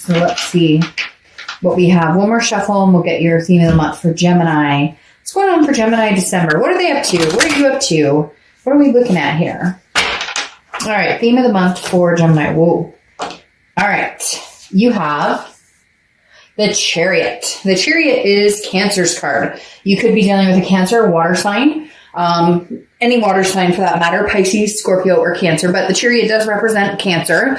So let's see what we have. One more shuffle and we'll get your theme of the month for Gemini. What's going on for Gemini December? What are they up to? What are you up to? What are we looking at here? All right, theme of the month for Gemini. Whoa. All right, you have the Chariot. The Chariot is Cancer's card. You could be dealing with a Cancer water sign. Any water sign for that matter, Pisces, Scorpio, or Cancer, but the Chariot does represent Cancer.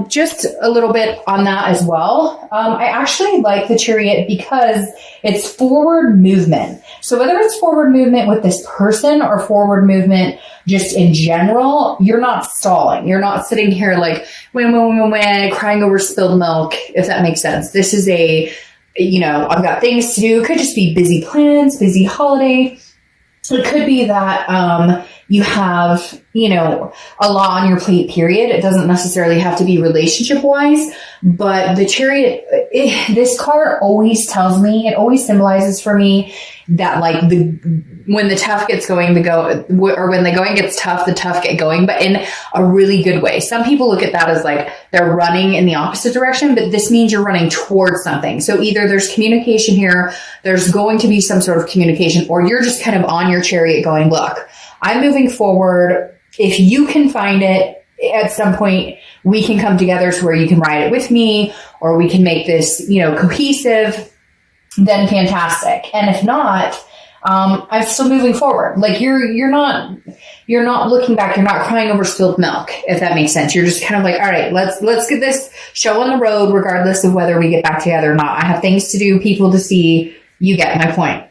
Just a little bit on that as well. I actually like the Chariot because it's forward movement. So whether it's forward movement with this person or forward movement just in general, you're not stalling. You're not sitting here like, crying over spilled milk, if that makes sense. This is I've got things to do. It could just be busy plans, busy holiday. It could be that you have, a lot on your plate, period. It doesn't necessarily have to be relationship-wise, but the Chariot, this card always tells me, it always symbolizes for me that when the tough gets going, or when the going gets tough, the tough get going, but in a really good way. Some people look at that as like they're running in the opposite direction, but this means you're running towards something. So either there's communication here, there's going to be some sort of communication, or you're just kind of on your Chariot going, look, I'm moving forward. If you can find it at some point, we can come together to where you can ride it with me, or we can make this, cohesive, then fantastic. And if not, I'm still moving forward. Like you're not looking back. You're not crying over spilled milk, if that makes sense. You're just kind of like, all right, let's get this show on the road, regardless of whether we get back together or not. I have things to do, people to see. You get my point.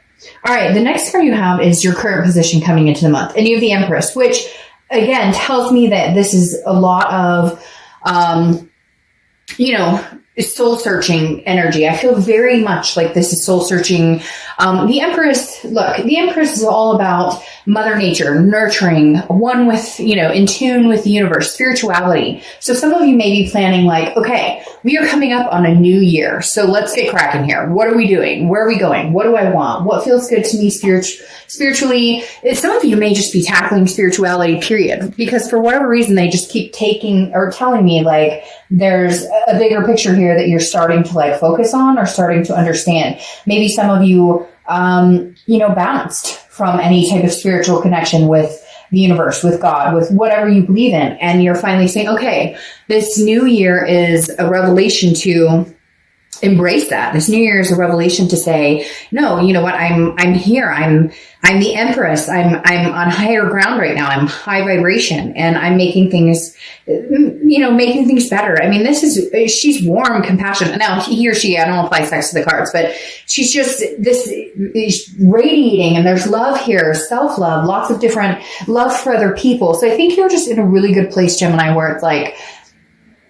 All right. The next card you have is your current position coming into the month, and you have the Empress, which again tells me that this is a lot of, soul searching energy. I feel very much like this is soul searching. The Empress is all about Mother Nature, nurturing, one with, in tune with the universe, spirituality. So some of you may be planning like, okay, we are coming up on a new year. So let's get cracking here. What are we doing? Where are we going? What do I want? What feels good to me spiritually? Some of you may just be tackling spirituality, period, because for whatever reason, they just keep taking or telling me like, there's a bigger picture here that you're starting to like focus on or starting to understand. Maybe some of you, bounced from any type of spiritual connection with the universe, with God, with whatever you believe in. And you're finally saying, okay, this new year is a revelation to embrace that. This new year is a revelation to say, no, you know what? I'm here. I'm the Empress. I'm on higher ground right now. I'm high vibration and I'm making things, making things better. I mean, she's warm, compassionate. Now he or she, I don't apply sex to the cards, but she's just this radiating, and there's love here, self-love, lots of different love for other people. So I think you're just in a really good place, Gemini, where it's like,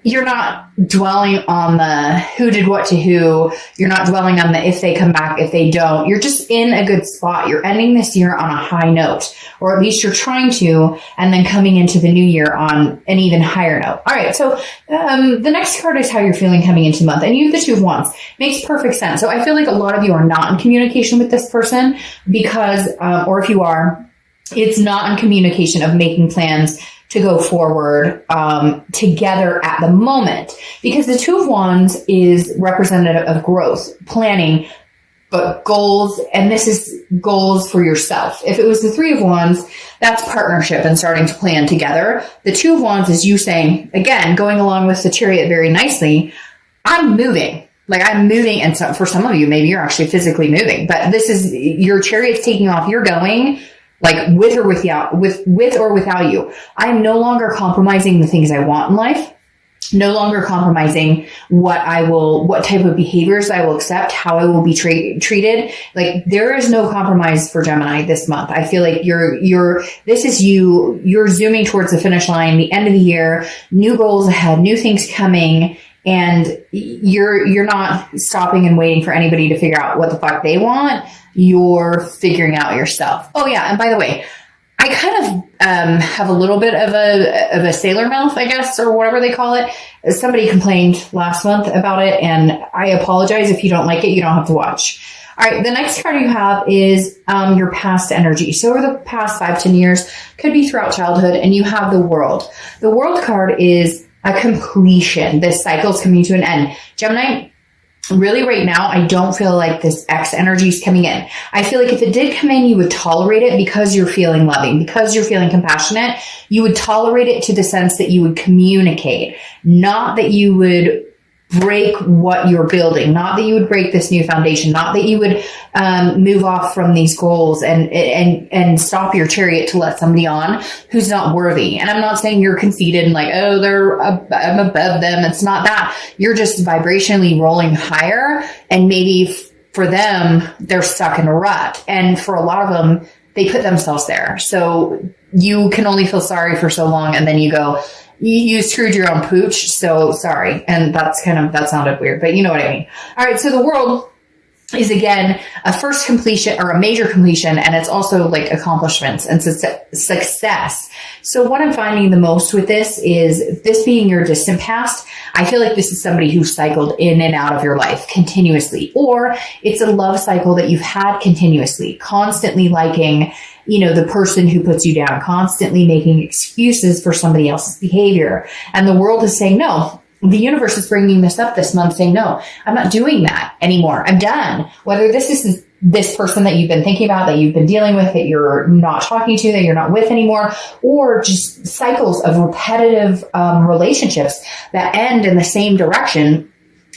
you're not dwelling on the who did what to who. You're not dwelling on the if they come back, if they don't. You're just in a good spot. You're ending this year on a high note, or at least you're trying to, and then coming into the new year on an even higher note. All right, so the next card is how you're feeling coming into the month, and you have the Two of Wands. Makes perfect sense. So I feel like a lot of you are not in communication with this person because, or if you are, it's not in communication of making plans to go forward together at the moment, because the Two of Wands is representative of growth, planning, but goals, and this is goals for yourself. If it was the Three of Wands, that's partnership and starting to plan together. The Two of Wands is you saying, again, going along with the Chariot very nicely, I'm moving. Like I'm moving, and so for some of you, maybe you're actually physically moving, but this is your Chariot's taking off, you're going, like with or without, with or without you. I am no longer compromising the things I want in life, no longer compromising what type of behaviors I will accept, how I will be treated. Like there is no compromise for Gemini this month. I feel like you're zooming towards the finish line, the end of the year, new goals ahead, new things coming. And you're not stopping and waiting for anybody to figure out what the fuck they want. You're figuring out yourself. Oh yeah. And by the way, I kind of have a little bit of a sailor mouth, I guess, or whatever they call it. Somebody complained last month about it, and I apologize. If you don't like it, you don't have to watch. All right, the next card you have is your past energy. So over the past 5-10 years, could be throughout childhood, and you have the World. The World card is a completion. This cycle is coming to an end. Gemini, really right now, I don't feel like this X energy is coming in. I feel like if it did come in, you would tolerate it because you're feeling loving, because you're feeling compassionate. You would tolerate it to the sense that you would communicate, not that you would break what you're building, not that you would break this new foundation, not that you would move off from these goals and stop your chariot to let somebody on who's not worthy. And I'm not saying you're conceited and like, oh, I'm above them. It's not that. You're just vibrationally rolling higher, and maybe for them, they're stuck in a rut. And for a lot of them, they put themselves there. So you can only feel sorry for so long, and then you go, you screwed your own pooch, so sorry. And that sounded weird, but you know what I mean. All right, so the world is again a first completion or a major completion, and it's also like accomplishments and success. So what I'm finding the most with this is this being your distant past. I feel like this is somebody who cycled in and out of your life continuously, or it's a love cycle that you've had continuously, constantly liking, you know, the person who puts you down, constantly making excuses for somebody else's behavior. And the world is saying, no, the universe is bringing this up this month saying, no, I'm not doing that anymore. I'm done. Whether this is this person that you've been thinking about, that you've been dealing with, that you're not talking to, that you're not with anymore, or just cycles of repetitive relationships that end in the same direction.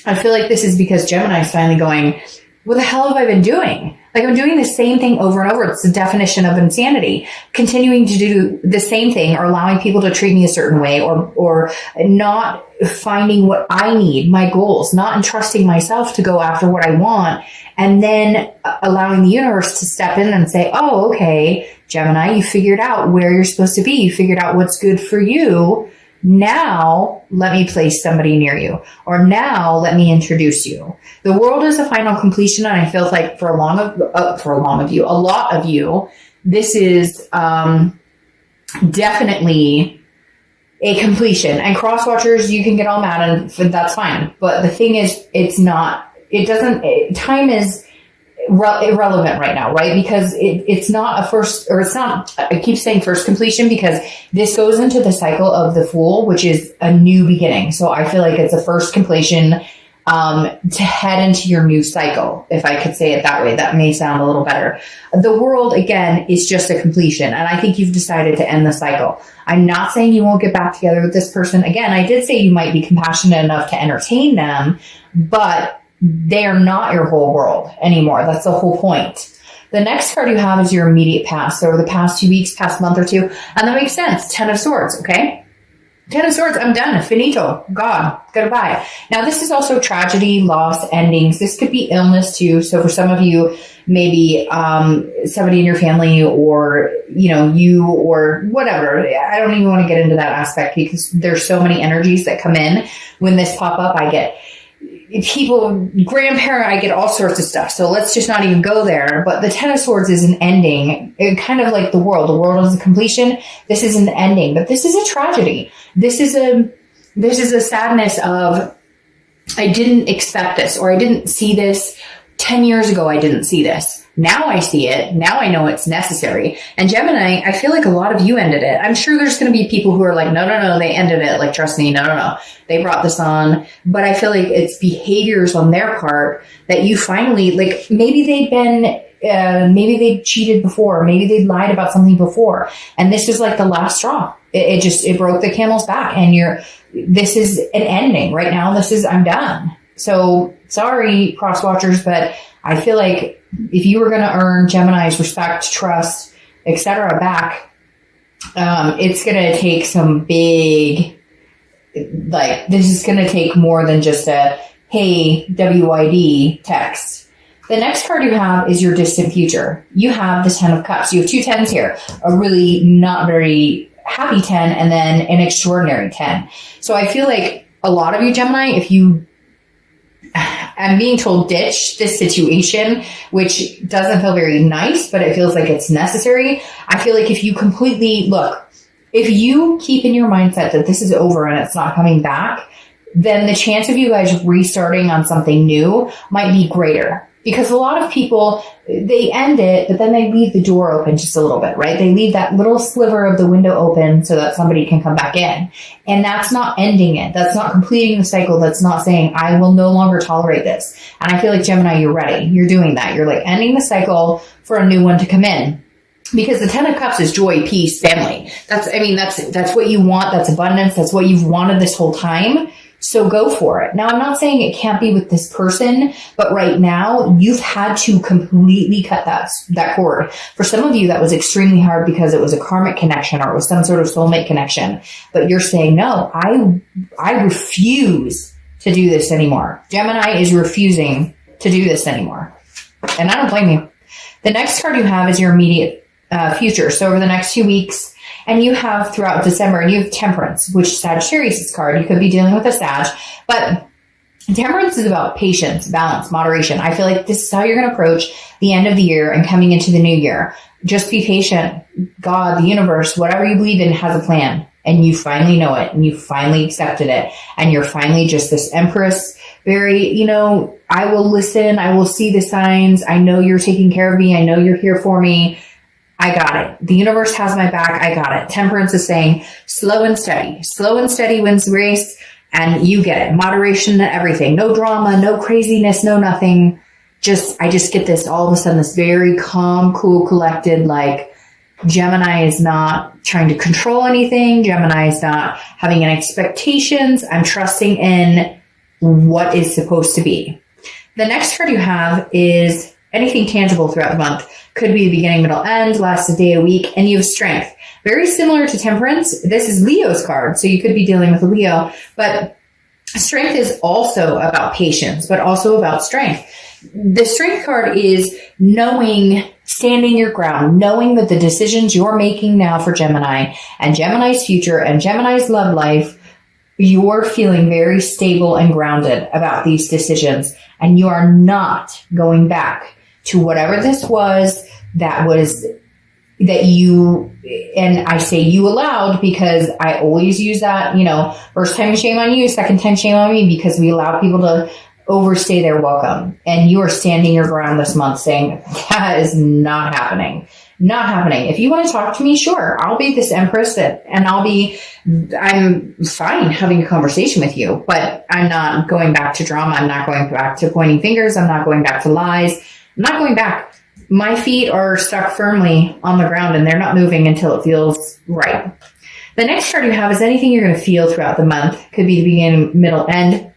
I feel like this is because Gemini is finally going, what the hell have I been doing? Like, I'm doing the same thing over and over. It's the definition of insanity. Continuing to do the same thing, or allowing people to treat me a certain way, or not finding what I need, my goals, not entrusting myself to go after what I want, and then allowing the universe to step in and say, oh, okay, Gemini, you figured out where you're supposed to be. You figured out what's good for you. Now let me place somebody near you, or now let me introduce you. The world is a final completion, and I feel like for a lot of you, this is definitely a completion. And cross watchers, you can get all mad, and that's fine. But the thing is, time is irrelevant right now, right? Because it's not a first, or it's not, I keep saying first completion because this goes into the cycle of the Fool, which is a new beginning. So I feel like it's a first completion to head into your new cycle, if I could say it that way. That may sound a little better. The world, again, is just a completion, and I think you've decided to end the cycle. I'm not saying you won't get back together with this person. Again, I did say you might be compassionate enough to entertain them, but they are not your whole world anymore. That's the whole point. The next card you have is your immediate past, so the past 2 weeks, past month or two, and that makes sense. 10 of Swords, okay? 10 of Swords, I'm done. Finito. God. Goodbye. Now, this is also tragedy, loss, endings. This could be illness too. So for some of you, maybe somebody in your family, or, you know, you, or whatever. I don't even want to get into that aspect because there's so many energies that come in when this pop up. I get people, grandparent, I get all sorts of stuff. So let's just not even go there. But the 10 of Swords is an ending, kind of like the world. The world is a completion. This is an ending, but this is a tragedy. This is a sadness of, I didn't expect this, or I didn't see this 10 years ago. I didn't see this. Now I see it. Now I know it's necessary. And Gemini, I feel like a lot of you ended it. I'm sure there's going to be people who are like, no, they ended it. Like, trust me, no. They brought this on. But I feel like it's behaviors on their part that you finally, like, maybe maybe they cheated before. Maybe they lied about something before. And this is like the last straw. It broke the camel's back, and this is an ending right now. I'm done. So sorry, cross watchers, but I feel like if you were going to earn Gemini's respect, trust, etc. back, it's going to take some big, like, this is going to take more than just a, hey, WID text. The next card you have is your distant future. You have the 10 of Cups. You have 2 10s here, a really not very happy 10, and then an extraordinary 10. So I feel like a lot of you, Gemini, I'm being told ditch this situation, which doesn't feel very nice, but it feels like it's necessary. I feel like if you if you keep in your mindset that this is over and it's not coming back, then the chance of you guys restarting on something new might be greater. Because a lot of people, they end it, but then they leave the door open just a little bit, right? They leave that little sliver of the window open so that somebody can come back in. And that's not ending it. That's not completing the cycle. That's not saying, I will no longer tolerate this. And I feel like, Gemini, you're ready. You're doing that. You're like ending the cycle for a new one to come in. Because the 10 of Cups is joy, peace, family. That's what you want. That's abundance. That's what you've wanted this whole time. So go for it. Now, I'm not saying it can't be with this person, but right now you've had to completely cut that cord. For some of you, that was extremely hard because it was a karmic connection or it was some sort of soulmate connection. But you're saying, no, I refuse to do this anymore. Gemini is refusing to do this anymore. And I don't blame you. The next card you have is your immediate future. So over the next 2 weeks, and you have throughout December, and you have Temperance, which Sagittarius' card. You could be dealing with a Sag, but Temperance is about patience, balance, moderation. I feel like this is how you're going to approach the end of the year and coming into the new year. Just be patient. God, the universe, whatever you believe in has a plan, and you finally know it, and you finally accepted it, and you're finally just this Empress, very, I will listen, I will see the signs, I know you're taking care of me, I know you're here for me. I got it. The universe has my back. I got it. Temperance is saying slow and steady. Slow and steady wins the race, and you get it. Moderation and everything. No drama, no craziness, no nothing. I just get this all of a sudden, this very calm, cool, collected, like Gemini is not trying to control anything. Gemini is not having any expectations. I'm trusting in what is supposed to be. The next card you have is anything tangible throughout the month. Could be the beginning, middle, end, lasts a day, a week, and you have Strength. Very similar to Temperance. This is Leo's card, so you could be dealing with a Leo, but Strength is also about patience, but also about strength. The Strength card is knowing, standing your ground, knowing that the decisions you're making now for Gemini and Gemini's future and Gemini's love life, you're feeling very stable and grounded about these decisions, and you are not going back to whatever this was that you, and I say you allowed because I always use that, first time shame on you, second time shame on me, because we allow people to overstay their welcome. And you are standing your ground this month saying, that is not happening. Not happening. If you want to talk to me, sure, I'll be this Empress and I'm fine having a conversation with you, but I'm not going back to drama. I'm not going back to pointing fingers. I'm not going back to lies. I'm not going back. My feet are stuck firmly on the ground and they're not moving until it feels right. The next card you have is anything you're going to feel throughout the month. Could be the beginning, middle, end.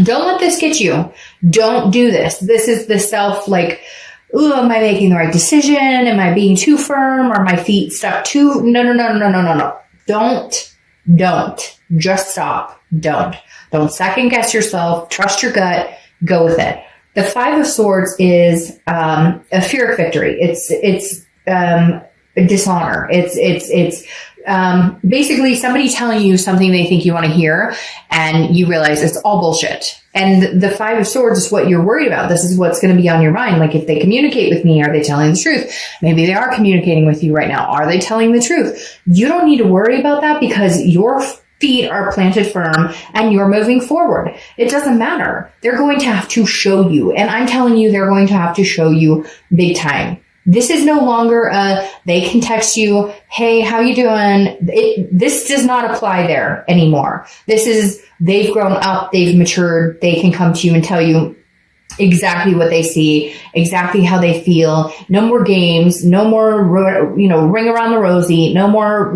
Don't let this get you. Don't do this. This is the self ooh, am I making the right decision? Am I being too firm? Are my feet stuck too? No. Don't. Just stop. Don't second guess yourself. Trust your gut. Go with it. The Five of Swords is a fear of victory. It's dishonor. It's basically somebody telling you something they think you want to hear, and you realize it's all bullshit. And the Five of Swords is what you're worried about. This is what's going to be on your mind. Like, if they communicate with me, are they telling the truth? Maybe they are communicating with you right now. Are they telling the truth? You don't need to worry about that because your feet are planted firm and you're moving forward. It doesn't matter. They're going to have to show you. And I'm telling you, they're going to have to show you big time. This is no longer they can text you, hey, how you doing? This does not apply there anymore. This is, they've grown up, they've matured, they can come to you and tell you exactly what they see, exactly how they feel. No more games, no more, ring around the rosy, no more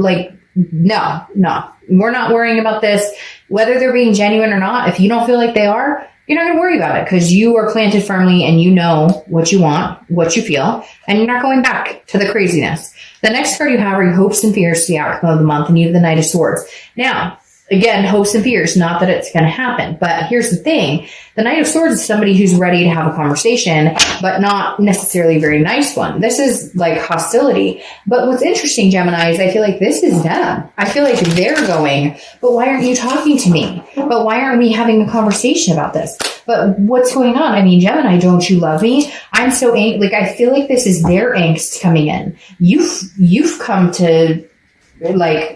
no. We're not worrying about this. Whether they're being genuine or not, if you don't feel like they are, you're not going to worry about it because you are planted firmly and you know what you want, what you feel, and you're not going back to the craziness. The next card you have are your hopes and fears to the outcome of the month, and you have the Knight of Swords. Now, again, hopes and fears, not that it's going to happen, but here's the thing. The Knight of Swords is somebody who's ready to have a conversation, but not necessarily a very nice one. This is like hostility. But what's interesting, Gemini, is I feel like this is them. I feel like they're going, but why aren't you talking to me? But why aren't we having a conversation about this? But what's going on? I mean, Gemini, don't you love me? I'm so angry. I feel like this is their angst coming in. You've come to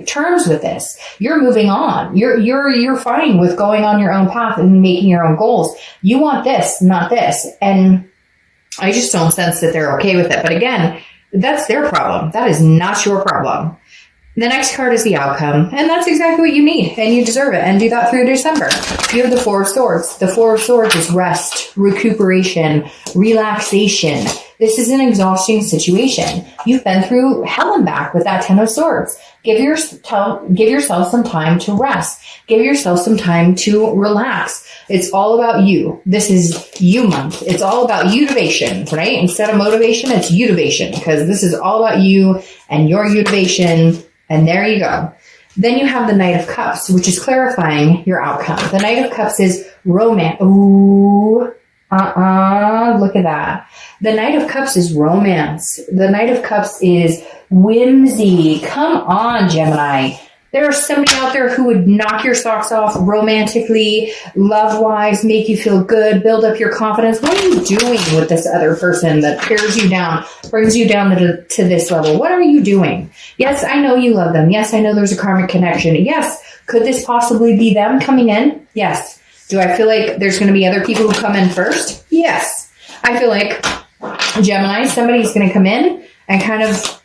terms with this. You're moving on. You're fine with going on your own path and making your own goals. You want this, not this. And I just don't sense that they're okay with it. But again, that's their problem. That is not your problem. The next card is the outcome, and that's exactly what you need, and you deserve it, and do that through December. You have the Four of Swords. The Four of Swords is rest, recuperation, relaxation. This is an exhausting situation. You've been through hell and back with that Ten of Swords. Give yourself some time to rest. Give yourself some time to relax. It's all about you. This is you month. It's all about utivation, right? Instead of motivation, it's utivation, because this is all about you and your utivation. And there you go. Then you have the Knight of Cups, which is clarifying your outcome. The Knight of Cups is romance. Ooh, look at that. The Knight of Cups is romance. The Knight of Cups is whimsy. Come on, Gemini. There's somebody out there who would knock your socks off romantically, love-wise, make you feel good, build up your confidence. What are you doing with this other person that tears you down, brings you down to this level? What are you doing? Yes, I know you love them. Yes, I know there's a karmic connection. Yes, could this possibly be them coming in? Yes. Do I feel like there's going to be other people who come in first? Yes. I feel like, Gemini, somebody's going to come in and kind of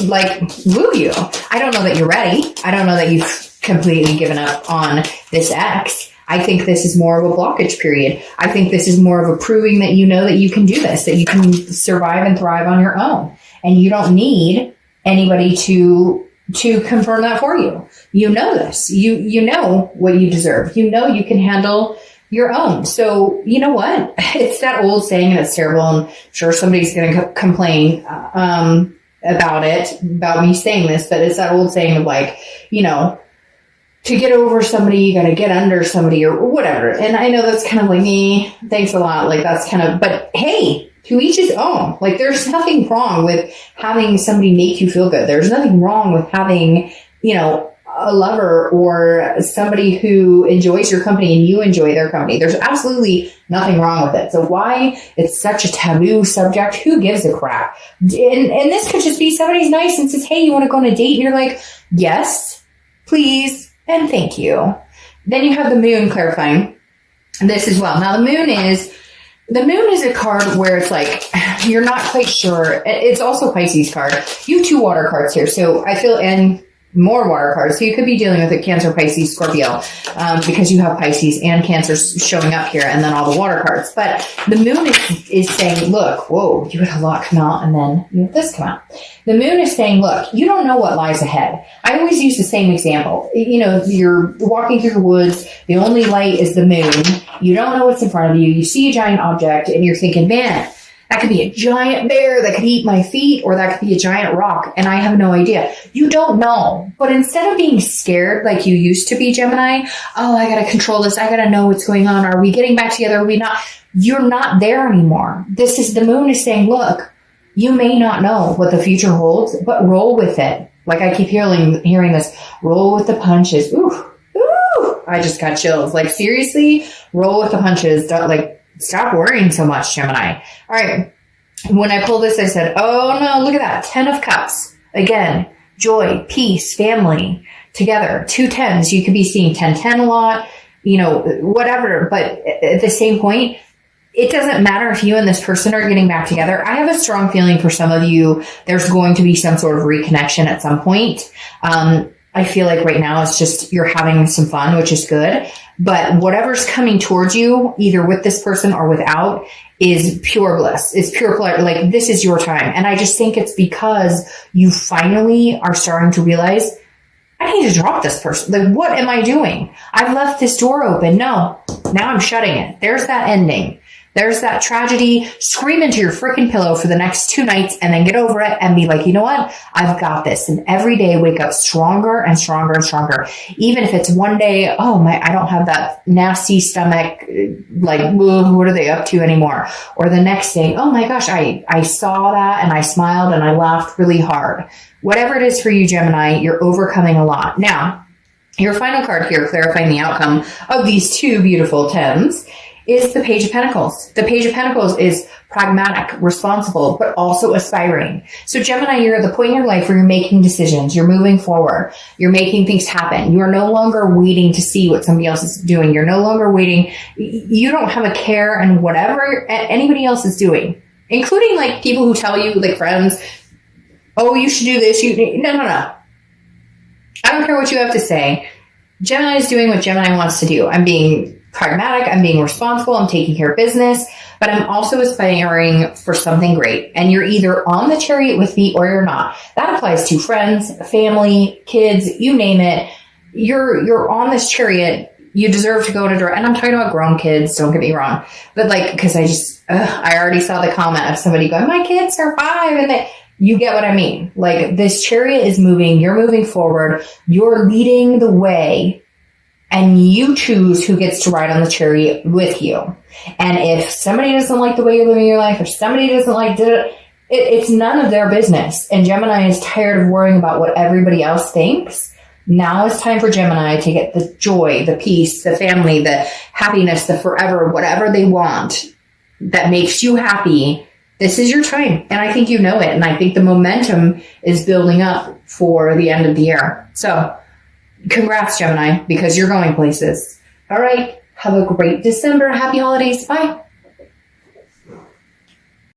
like woo you. I don't know that you're ready. I don't know that you've completely given up on this ex. I think this is more of a blockage period. I think this is more of a proving that you know that you can do this, that you can survive and thrive on your own. And you don't need anybody to confirm that for you. You know this. You know what you deserve. You know you can handle your own. So you know what? It's that old saying, and it's terrible. I'm sure somebody's going to complain about me saying this, but it's that old saying of like, you know, to get over somebody, you got to get under somebody or whatever. And I know that's kind of like me. Thanks a lot. Like that's kind of, but hey, to each his own. Like there's nothing wrong with having somebody make you feel good. There's nothing wrong with having, you know, a lover or somebody who enjoys your company and you enjoy their company. There's absolutely nothing wrong with it. So why it's such a taboo subject? Who gives a crap? And this could just be somebody's nice and says, hey, you want to go on a date? And you're like, yes, please, and thank you. Then you have the Moon clarifying this as well. Now the Moon is a card where it's like, you're not quite sure. It's also a Pisces card. You have two water cards here. So I feel, and more water cards. So you could be dealing with a Cancer, Pisces, Scorpio, because you have Pisces and Cancer showing up here, and then all the water cards. But the Moon is saying, look, whoa, you had a lot come out, and then you have this come out. The Moon is saying, look, you don't know what lies ahead. I always use the same example. You know, you're walking through the woods. The only light is the moon. You don't know what's in front of you. You see a giant object, and you're thinking, man, that could be a giant bear that could eat my feet, or that could be a giant rock, and I have no idea. You don't know. But instead of being scared like you used to be, Gemini, oh, I got to control this. I got to know what's going on. Are we getting back together? Are we not? You're not there anymore. The Moon is saying, look, you may not know what the future holds, but roll with it. Like I keep hearing this, roll with the punches. Ooh, I just got chills. Like seriously, roll with the punches. Stop worrying so much, Gemini. All right. When I pulled this, I said, oh no, look at that. 10 of Cups. Again, joy, peace, family, together. 2 10s. You could be seeing 10-10 a lot, you know, whatever. But at the same point, it doesn't matter if you and this person are getting back together. I have a strong feeling for some of you, there's going to be some sort of reconnection at some point. I feel like right now it's just you're having some fun, which is good. But whatever's coming towards you, either with this person or without, is pure bliss. It's pure pleasure. Like this is your time. And I just think it's because you finally are starting to realize, I need to drop this person. Like, what am I doing? I've left this door open. No, now I'm shutting it. There's that ending. There's that tragedy. Scream into your freaking pillow for the next 2 nights and then get over it and be like, you know what? I've got this. And every day wake up stronger and stronger and stronger. Even if it's one day, oh my, I don't have that nasty stomach. Like, what are they up to anymore? Or the next day, oh my gosh, I saw that and I smiled and I laughed really hard. Whatever it is for you, Gemini, you're overcoming a lot. Now, your final card here, clarifying the outcome of these 2 beautiful 10s, is the Page of Pentacles. The Page of Pentacles is pragmatic, responsible, but also aspiring. So Gemini, you're at the point in your life where you're making decisions. You're moving forward. You're making things happen. You are no longer waiting to see what somebody else is doing. You're no longer waiting. You don't have a care in whatever anybody else is doing. including like people who tell you, like friends, oh, you should do this. No. I don't care what you have to say. Gemini is doing what Gemini wants to do. I'm being pragmatic. I'm being responsible. I'm taking care of business, but I'm also aspiring for something great. And you're either on the chariot with me or you're not. That applies to friends, family, kids, you name it. You're on this chariot. You deserve to go in a direction. And I'm talking about grown kids. Don't get me wrong. But like, because I already saw the comment of somebody going, my kids are 5, and you get what I mean. Like, this chariot is moving. You're moving forward. You're leading the way. And you choose who gets to ride on the chariot with you. And if somebody doesn't like the way you're living your life, or somebody doesn't like it's none of their business. And Gemini is tired of worrying about what everybody else thinks. Now it's time for Gemini to get the joy, the peace, the family, the happiness, the forever, whatever they want that makes you happy. This is your time. And I think you know it. And I think the momentum is building up for the end of the year. So congrats, Gemini, because you're going places. All right. Have a great December. Happy holidays. Bye.